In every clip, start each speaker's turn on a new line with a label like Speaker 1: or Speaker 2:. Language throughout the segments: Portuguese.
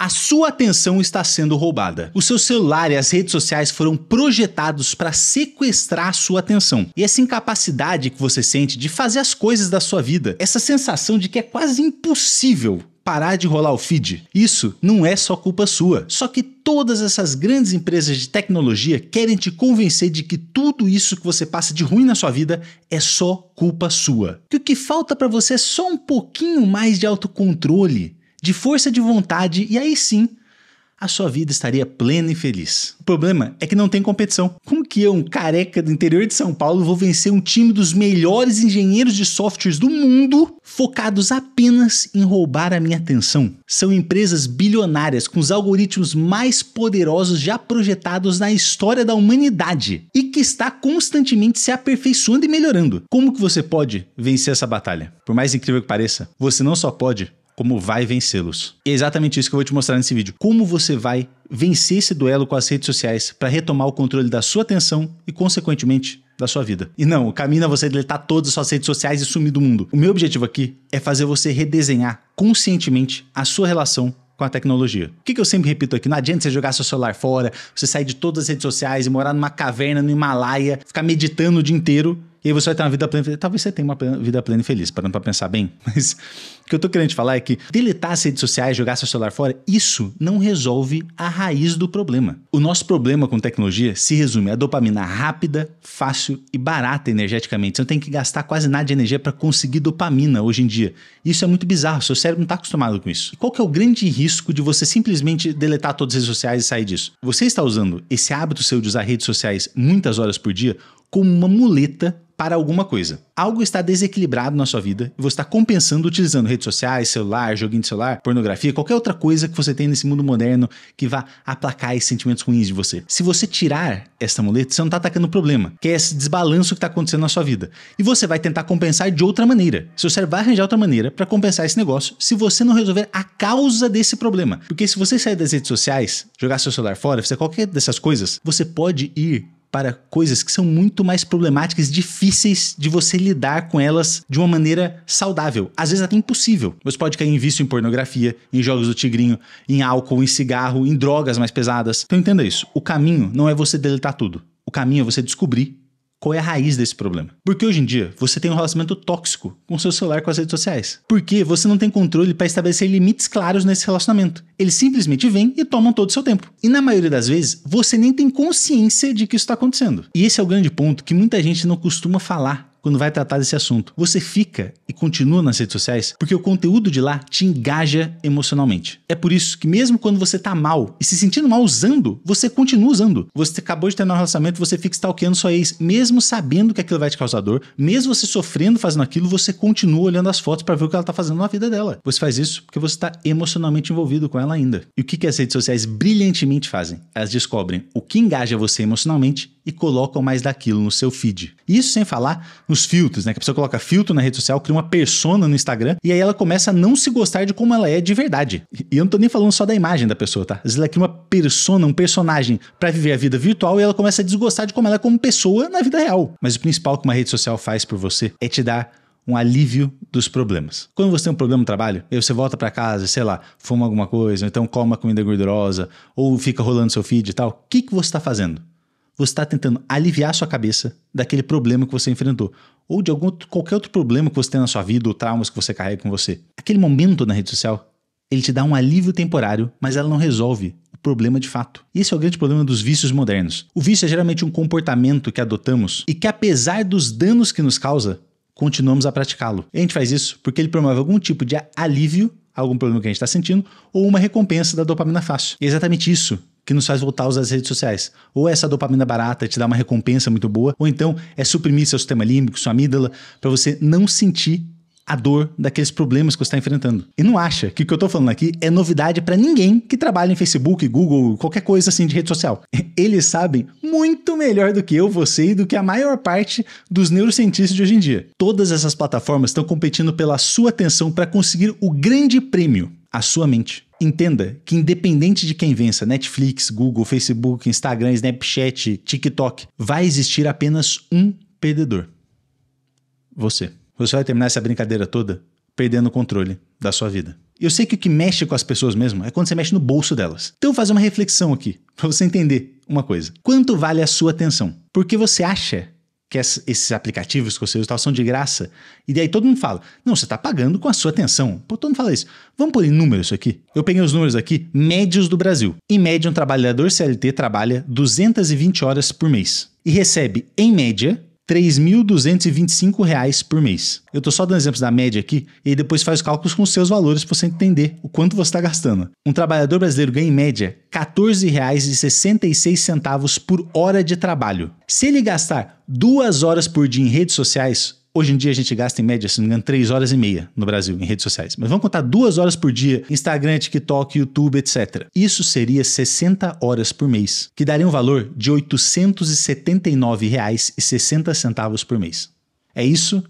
Speaker 1: A sua atenção está sendo roubada. O seu celular e as redes sociais foram projetados para sequestrar a sua atenção. E essa incapacidade que você sente de fazer as coisas da sua vida, essa sensação de que é quase impossível parar de rolar o feed, isso não é só culpa sua. Só que todas essas grandes empresas de tecnologia querem te convencer de que tudo isso que você passa de ruim na sua vida é só culpa sua. Que o que falta para você é só um pouquinho mais de autocontrole, de força de vontade, e aí sim, a sua vida estaria plena e feliz. O problema é que não tem competição. Como que eu, um careca do interior de São Paulo, vou vencer um time dos melhores engenheiros de softwares do mundo focados apenas em roubar a minha atenção? São empresas bilionárias com os algoritmos mais poderosos já projetados na história da humanidade e que está constantemente se aperfeiçoando e melhorando. Como que você pode vencer essa batalha? Por mais incrível que pareça, você não só pode, como vai vencê-los. E é exatamente isso que eu vou te mostrar nesse vídeo. Como você vai vencer esse duelo com as redes sociais para retomar o controle da sua atenção e, consequentemente, da sua vida. E não, o caminho é você deletar todas as suas redes sociais e sumir do mundo. O meu objetivo aqui é fazer você redesenhar conscientemente a sua relação com a tecnologia. O que eu sempre repito aqui, não adianta você jogar seu celular fora, você sair de todas as redes sociais e morar numa caverna no Himalaia, ficar meditando o dia inteiro, e aí você vai ter uma vida plena e feliz. Talvez você tenha uma vida plena e feliz, parando pra pensar bem. Mas o que eu tô querendo te falar é que deletar as redes sociais, jogar seu celular fora, isso não resolve a raiz do problema. O nosso problema com tecnologia se resume a dopamina rápida, fácil e barata energeticamente. Você não tem que gastar quase nada de energia para conseguir dopamina hoje em dia. Isso é muito bizarro, seu cérebro não tá acostumado com isso. E qual que é o grande risco de você simplesmente deletar todas as redes sociais e sair disso? Você está usando esse hábito seu de usar redes sociais muitas horas por dia como uma muleta para alguma coisa. Algo está desequilibrado na sua vida e você está compensando utilizando redes sociais, celular, joguinho de celular, pornografia, qualquer outra coisa que você tem nesse mundo moderno que vá aplacar esses sentimentos ruins de você. Se você tirar essa muleta, você não está atacando o problema, que é esse desbalanço que está acontecendo na sua vida. E você vai tentar compensar de outra maneira. Seu cérebro vai arranjar outra maneira para compensar esse negócio se você não resolver a causa desse problema. Porque se você sair das redes sociais, jogar seu celular fora, fazer qualquer dessas coisas, você pode ir para coisas que são muito mais problemáticas, difíceis de você lidar com elas de uma maneira saudável, às vezes até impossível. Você pode cair em vício em pornografia, em jogos do tigrinho, em álcool, em cigarro, em drogas mais pesadas. Então entenda isso, o caminho não é você deletar tudo, o caminho é você descobrir qual é a raiz desse problema. Porque hoje em dia você tem um relacionamento tóxico com o seu celular, com as redes sociais. Porque você não tem controle para estabelecer limites claros nesse relacionamento. Eles simplesmente vêm e tomam todo o seu tempo. E na maioria das vezes, você nem tem consciência de que isso está acontecendo. E esse é o grande ponto que muita gente não costuma falar quando vai tratar desse assunto. Você fica e continua nas redes sociais porque o conteúdo de lá te engaja emocionalmente. É por isso que mesmo quando você tá mal e se sentindo mal usando, você continua usando. Você acabou de terminar um relacionamento, você fica stalkeando sua ex, mesmo sabendo que aquilo vai te causar dor, mesmo você sofrendo fazendo aquilo, você continua olhando as fotos para ver o que ela tá fazendo na vida dela. Você faz isso porque você tá emocionalmente envolvido com ela ainda. E o que as redes sociais brilhantemente fazem? Elas descobrem o que engaja você emocionalmente e colocam mais daquilo no seu feed. Isso sem falar nos filtros, né? Que a pessoa coloca filtro na rede social, cria uma persona no Instagram e aí ela começa a não se gostar de como ela é de verdade. E eu não tô nem falando só da imagem da pessoa, tá? Às vezes ela cria uma persona, um personagem pra viver a vida virtual e ela começa a desgostar de como ela é como pessoa na vida real. Mas o principal que uma rede social faz por você é te dar um alívio dos problemas. Quando você tem um problema no trabalho, aí você volta pra casa, sei lá, fuma alguma coisa, ou então come uma comida gordurosa, ou fica rolando seu feed e tal, o que você tá fazendo? Você está tentando aliviar a sua cabeça daquele problema que você enfrentou. Ou de qualquer outro problema que você tem na sua vida, ou traumas que você carrega com você. Aquele momento na rede social, ele te dá um alívio temporário, mas ela não resolve o problema de fato. E esse é o grande problema dos vícios modernos. O vício é geralmente um comportamento que adotamos e que, apesar dos danos que nos causa, continuamos a praticá-lo. E a gente faz isso porque ele promove algum tipo de alívio a algum problema que a gente está sentindo, ou uma recompensa da dopamina fácil. E é exatamente isso que nos faz voltar a usar as redes sociais. Ou essa dopamina barata te dá uma recompensa muito boa, ou então é suprimir seu sistema límbico, sua amígdala, para você não sentir a dor daqueles problemas que você está enfrentando. E não acha que o que eu tô falando aqui é novidade para ninguém que trabalha em Facebook, Google, qualquer coisa assim de rede social. Eles sabem muito melhor do que eu, você e do que a maior parte dos neurocientistas de hoje em dia. Todas essas plataformas estão competindo pela sua atenção para conseguir o grande prêmio, a sua mente. Entenda que independente de quem vença, Netflix, Google, Facebook, Instagram, Snapchat, TikTok, vai existir apenas um perdedor. Você. Você vai terminar essa brincadeira toda perdendo o controle da sua vida. Eu sei que o que mexe com as pessoas mesmo é quando você mexe no bolso delas. Então eu vou fazer uma reflexão aqui, para você entender uma coisa. Quanto vale a sua atenção? Porque você acha que esses aplicativos que você usa são de graça, e daí todo mundo fala, não, você está pagando com a sua atenção. Pô, todo mundo fala isso. Vamos pôr em números isso aqui? Eu peguei os números aqui, médios do Brasil. Em média, um trabalhador CLT trabalha 220 horas por mês e recebe, em média, R$ 3.225 por mês. Eu estou só dando exemplos da média aqui e aí depois faz os cálculos com os seus valores para você entender o quanto você está gastando. Um trabalhador brasileiro ganha em média R$ 14,66 por hora de trabalho. Se ele gastar 2 horas por dia em redes sociais, hoje em dia a gente gasta em média, se não me engano, 3 horas e meia no Brasil em redes sociais. Mas vamos contar 2 horas por dia, Instagram, TikTok, YouTube, etc. Isso seria 60 horas por mês, que daria um valor de R$ 879,60 por mês. É isso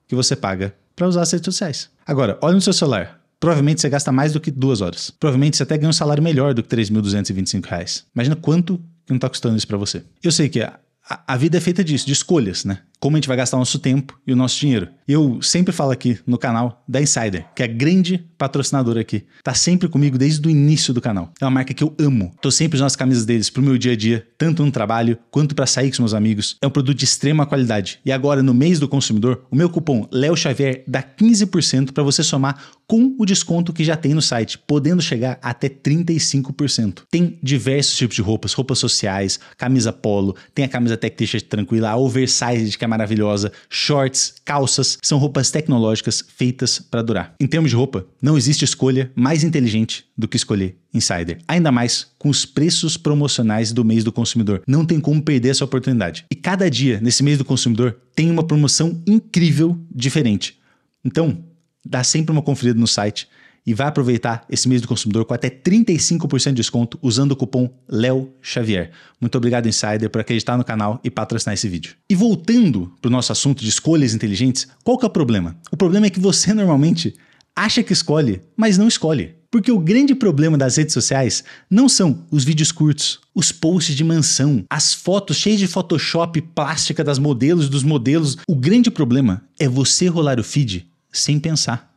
Speaker 1: que você paga para usar as redes sociais. Agora, olha no seu celular. Provavelmente você gasta mais do que 2 horas. Provavelmente você até ganha um salário melhor do que R$ 3.225. Imagina quanto que não está custando isso para você. Eu sei que a vida é feita disso, de escolhas, né? Como a gente vai gastar o nosso tempo e o nosso dinheiro. Eu sempre falo aqui no canal da Insider, que é a grande patrocinadora aqui. Tá sempre comigo desde o início do canal. É uma marca que eu amo. Tô sempre usando as camisas deles pro meu dia a dia, tanto no trabalho quanto para sair com os meus amigos. É um produto de extrema qualidade. E agora, no mês do consumidor, o meu cupom Léo Xavier dá 15% para você somar com o desconto que já tem no site, podendo chegar até 35%. Tem diversos tipos de roupas sociais, camisa polo, tem a camisa tech t-shirt tranquila, a oversized que é maravilhosa, shorts, calças, são roupas tecnológicas feitas para durar. Em termos de roupa, não existe escolha mais inteligente do que escolher Insider. Ainda mais com os preços promocionais do mês do consumidor. Não tem como perder essa oportunidade. E cada dia, nesse mês do consumidor, tem uma promoção incrível diferente. Então, dá sempre uma conferida no site e vai aproveitar esse mês do consumidor com até 35% de desconto usando o cupom Léo Xavier. Muito obrigado, Insider, por acreditar no canal e patrocinar esse vídeo. E voltando para o nosso assunto de escolhas inteligentes, qual que é o problema? O problema é que você normalmente acha que escolhe, mas não escolhe. Porque o grande problema das redes sociais não são os vídeos curtos, os posts de mansão, as fotos cheias de Photoshop plástica das modelos e dos modelos. O grande problema é você rolar o feed sem pensar,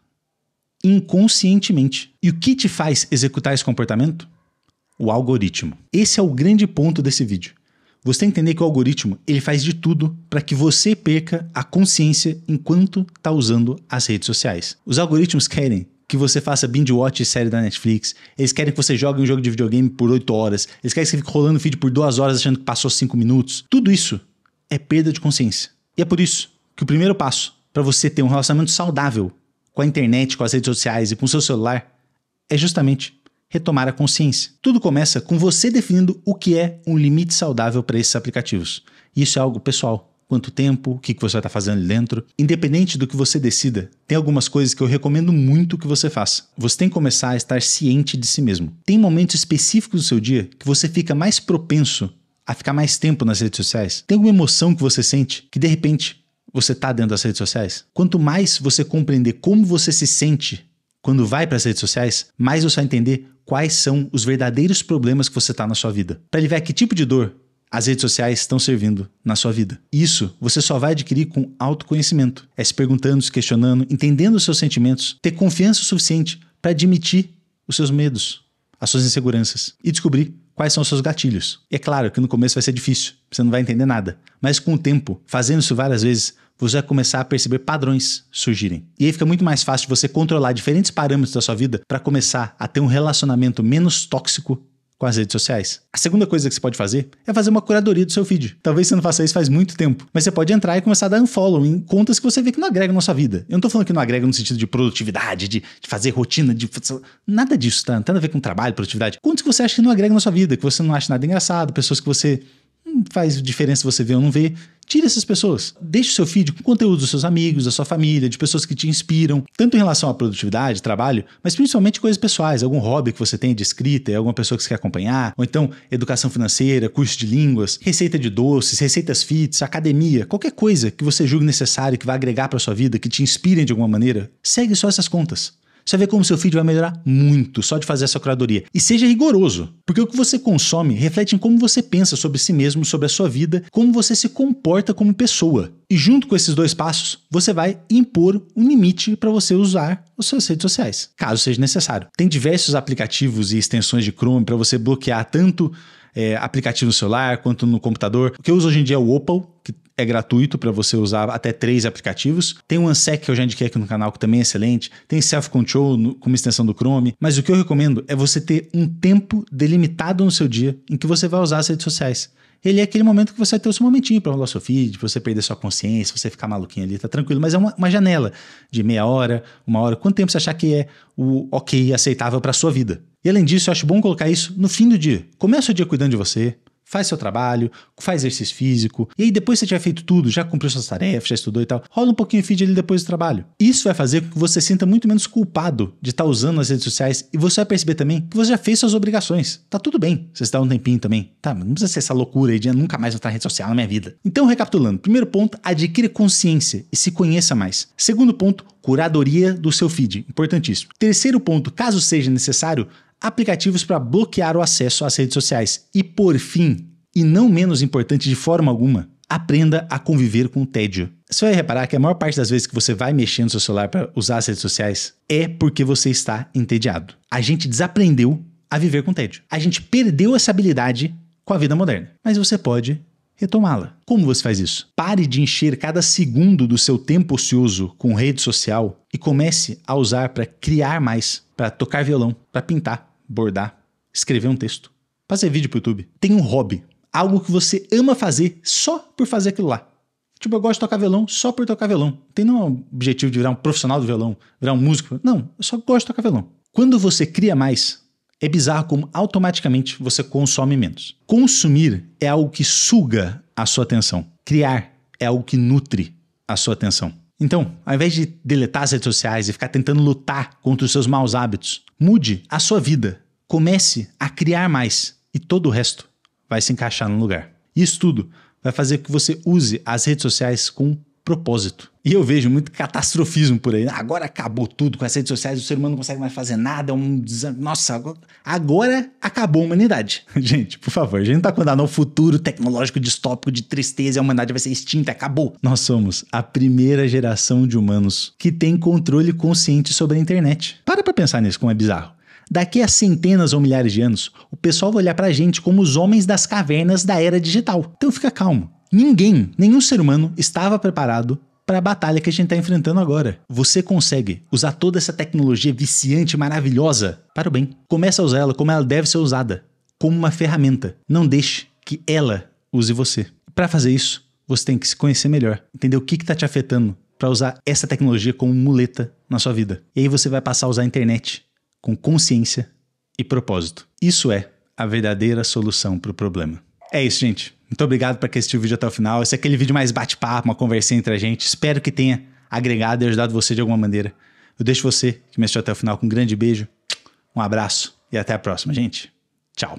Speaker 1: inconscientemente. E o que te faz executar esse comportamento? O algoritmo. Esse é o grande ponto desse vídeo. Você tem que entender que o algoritmo ele faz de tudo para que você perca a consciência enquanto está usando as redes sociais. Os algoritmos querem que você faça binge watch série da Netflix, eles querem que você jogue um jogo de videogame por 8 horas, eles querem que você fique rolando o feed por 2 horas achando que passou 5 minutos. Tudo isso é perda de consciência. E é por isso que o primeiro passo para você ter um relacionamento saudável com a internet, com as redes sociais e com o seu celular é justamente retomar a consciência. Tudo começa com você definindo o que é um limite saudável para esses aplicativos. E isso é algo pessoal. Quanto tempo, o que você vai estar fazendo ali dentro. Independente do que você decida, tem algumas coisas que eu recomendo muito que você faça. Você tem que começar a estar ciente de si mesmo. Tem momentos específicos do seu dia que você fica mais propenso a ficar mais tempo nas redes sociais? Tem alguma emoção que você sente que de repente você está dentro das redes sociais? Quanto mais você compreender como você se sente quando vai para as redes sociais, mais você vai entender quais são os verdadeiros problemas que você está na sua vida. Para ele ver que tipo de dor as redes sociais estão servindo na sua vida. Isso você só vai adquirir com autoconhecimento. É se perguntando, se questionando, entendendo os seus sentimentos, ter confiança o suficiente para admitir os seus medos, as suas inseguranças e descobrir quais são os seus gatilhos. E é claro que no começo vai ser difícil, você não vai entender nada. Mas com o tempo, fazendo isso várias vezes, você vai começar a perceber padrões surgirem. E aí fica muito mais fácil você controlar diferentes parâmetros da sua vida para começar a ter um relacionamento menos tóxico com as redes sociais. A segunda coisa que você pode fazer é fazer uma curadoria do seu feed. Talvez você não faça isso faz muito tempo, mas você pode entrar e começar a dar unfollow em contas que você vê que não agregam na sua vida. Eu não tô falando que não agrega no sentido de produtividade, de fazer rotina, nada disso, tá? Não tem nada a ver com trabalho, produtividade. Contas que você acha que não agregam na sua vida, que você não acha nada engraçado, pessoas que você faz diferença você vê ou não vê. Tira essas pessoas. Deixe o seu feed com conteúdo dos seus amigos, da sua família, de pessoas que te inspiram, tanto em relação à produtividade, trabalho, mas principalmente coisas pessoais, algum hobby que você tem de escrita, alguma pessoa que você quer acompanhar, ou então educação financeira, curso de línguas, receita de doces, receitas fits, academia, qualquer coisa que você julgue necessário, que vai agregar para sua vida, que te inspirem de alguma maneira, segue só essas contas. Você vai ver como seu feed vai melhorar muito só de fazer essa curadoria. E seja rigoroso, porque o que você consome reflete em como você pensa sobre si mesmo, sobre a sua vida, como você se comporta como pessoa. E junto com esses 2 passos, você vai impor um limite para você usar as suas redes sociais, caso seja necessário. Tem diversos aplicativos e extensões de Chrome para você bloquear tanto aplicativo no celular quanto no computador. O que eu uso hoje em dia é o Opal, que é gratuito para você usar até 3 aplicativos. Tem o Unsec, que eu já indiquei aqui no canal, que também é excelente. Tem Self Control como extensão do Chrome. Mas o que eu recomendo é você ter um tempo delimitado no seu dia em que você vai usar as redes sociais. Ele é aquele momento que você vai ter o seu momentinho para rolar o seu feed, para você perder sua consciência, você ficar maluquinho ali, tá tranquilo. Mas é uma janela de meia hora, 1 hora. Quanto tempo você achar que é o ok, aceitável para sua vida? E além disso, eu acho bom colocar isso no fim do dia. Começa o dia cuidando de você, faz seu trabalho, faz exercício físico, e aí depois que você tiver feito tudo, já cumpriu suas tarefas, já estudou e tal, rola um pouquinho de feed ali depois do trabalho. Isso vai fazer com que você sinta muito menos culpado de estar usando as redes sociais, e você vai perceber também que você já fez suas obrigações. Tá tudo bem, você está um tempinho também. Tá, não precisa ser essa loucura aí de nunca mais entrar na rede social na minha vida. Então, recapitulando, primeiro ponto, adquira consciência e se conheça mais. Segundo ponto, curadoria do seu feed, importantíssimo. Terceiro ponto, caso seja necessário, aplicativos para bloquear o acesso às redes sociais. E por fim, e não menos importante de forma alguma, aprenda a conviver com o tédio. Você vai reparar que a maior parte das vezes que você vai mexer no seu celular para usar as redes sociais é porque você está entediado. A gente desaprendeu a viver com tédio. A gente perdeu essa habilidade com a vida moderna. Mas você pode retomá-la. Como você faz isso? Pare de encher cada segundo do seu tempo ocioso com rede social e comece a usar para criar mais, para tocar violão, para pintar, bordar, escrever um texto, fazer vídeo pro YouTube. Tem um hobby, algo que você ama fazer só por fazer aquilo lá. Tipo, eu gosto de tocar violão só por tocar violão. Não tem nenhum objetivo de virar um profissional do violão, virar um músico. Não, eu só gosto de tocar violão. Quando você cria mais, é bizarro como automaticamente você consome menos. Consumir é algo que suga a sua atenção. Criar é algo que nutre a sua atenção. Então, ao invés de deletar as redes sociais e ficar tentando lutar contra os seus maus hábitos, mude a sua vida. Comece a criar mais e todo o resto vai se encaixar no lugar. Isso tudo vai fazer com que você use as redes sociais com propósito. E eu vejo muito catastrofismo por aí. Agora acabou tudo com as redes sociais, o ser humano não consegue mais fazer nada, nossa, agora acabou a humanidade. Gente, por favor, a gente não tá condenado ao futuro tecnológico distópico de tristeza e a humanidade vai ser extinta, acabou. Nós somos a primeira geração de humanos que tem controle consciente sobre a internet. Para pensar nisso, como é bizarro. Daqui a centenas ou milhares de anos, o pessoal vai olhar pra gente como os homens das cavernas da era digital. Então fica calmo. Nenhum ser humano estava preparado para a batalha que a gente está enfrentando agora. Você consegue usar toda essa tecnologia viciante, maravilhosa, para o bem. Comece a usar ela como ela deve ser usada, como uma ferramenta. Não deixe que ela use você. Para fazer isso, você tem que se conhecer melhor, entender o que está te afetando para usar essa tecnologia como muleta na sua vida. E aí você vai passar a usar a internet com consciência e propósito. Isso é a verdadeira solução para o problema. É isso, gente. Muito obrigado por assistir o vídeo até o final. Esse é aquele vídeo mais bate-papo, uma conversinha entre a gente. Espero que tenha agregado e ajudado você de alguma maneira. Eu deixo você que me assistiu até o final com um grande beijo, um abraço e até a próxima, gente. Tchau.